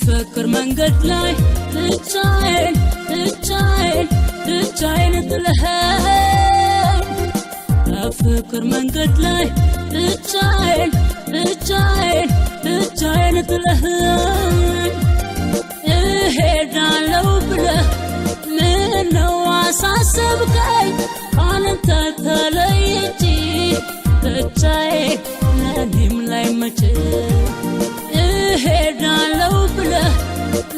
ፍቅር መንገድ ላይ ብቻዬን ጥለኸኝ ፍቅር መንገድ ላይ ብቻዬን ጥለኸኝ እሄዳለሁ ብለህ ምነው አሳሰብከኝ ካንተ ተለይቼ ብቻዬን ለኔም ላይ መቼ እሄዳለሁ ብለህ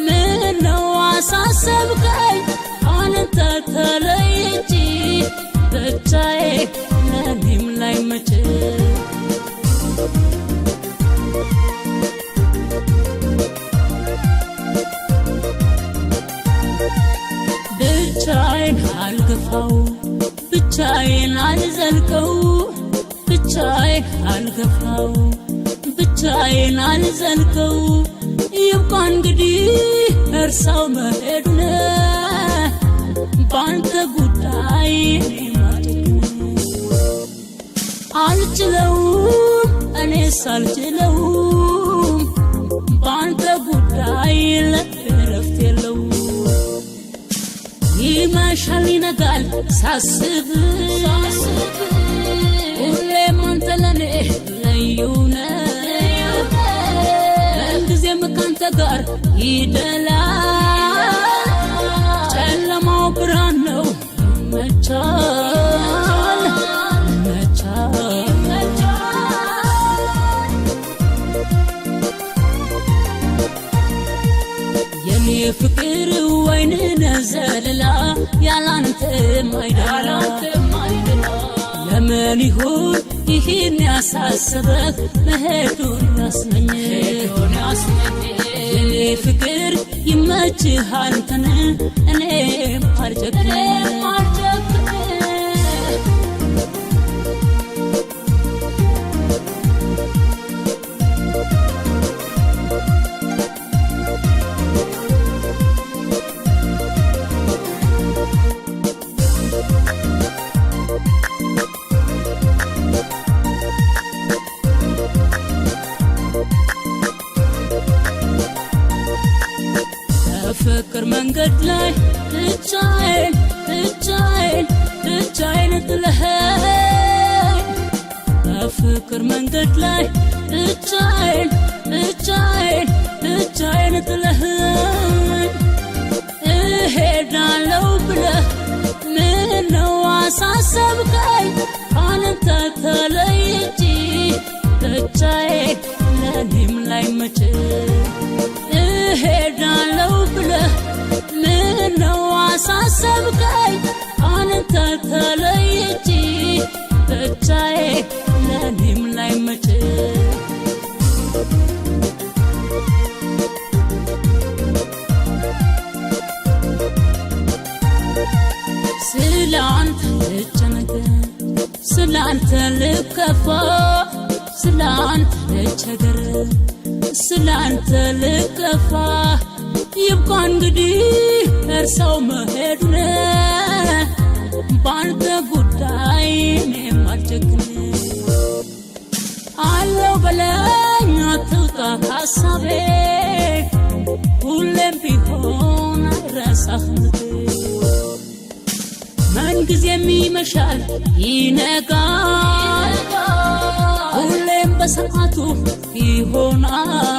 ምነው አሳሰብከኝ ካንተ ተለይቼ ብቻዬን ለኔም ላይ መቼ ብቻዬን አልገፋው ብቻዬን አልዘልቀው ብቻዬን አልገፋው ብቻዬን አልዘልቀው ይብቃ እንግዲህ እርሳው መሄዱን ባንተ ጉዳይ አልችለውም እኔስ አልችለውም ባንተ ጉዳይ ለእረፍት የለውም ይመሻል ይነጋል ሳስብ ሁሌም አንተ ለኔ ልዩ ነህ ምንጊዜም ካንተ ጋር ይደላል ጨለማው ብርሃን ነው ይመቻል የኔ ፍቅር ወይን ነዘለላ ያላንተ ማይደላ ለምን ይሁን ይህን ያሳሰበህ መሄዱን ያስመኝ የኔ ፍቅር ይመችሃል አንተን እኔም አልጨክን ፍቅር መንገድ ላይ ብቻዬን ጥለኸኝ ፍቅር መንገድ ላይ ብቻዬን ጥለኸኝ እሄዳለሁ ብለህ ምነው አሳሰብከኝ ካንተ ተለይቼ ብቻዬን ለኔም ላይ መቼ እሄዳለሁ ብለህ ምነው አሳሰብከኝ ካንተ ተለይቼ ብቻዬን ለኔም ላይ መቼ ስላንተ ልጨነቅ ስላንተ ልከፋ ስላንተ ልቸገር ስላንተ ልከፋ ይብቃ እንግዲህ እርሳው መሄዱን ባንተ ጉዳይ እኔም አልጨክን አለው በለኝ አትውጣ ከሀሳቤ ሁሌም ቢሆን አይረሳህም ምንጊዜም ይመሻል ይነጋል ሁሌም በሰዓቱ ይሆናል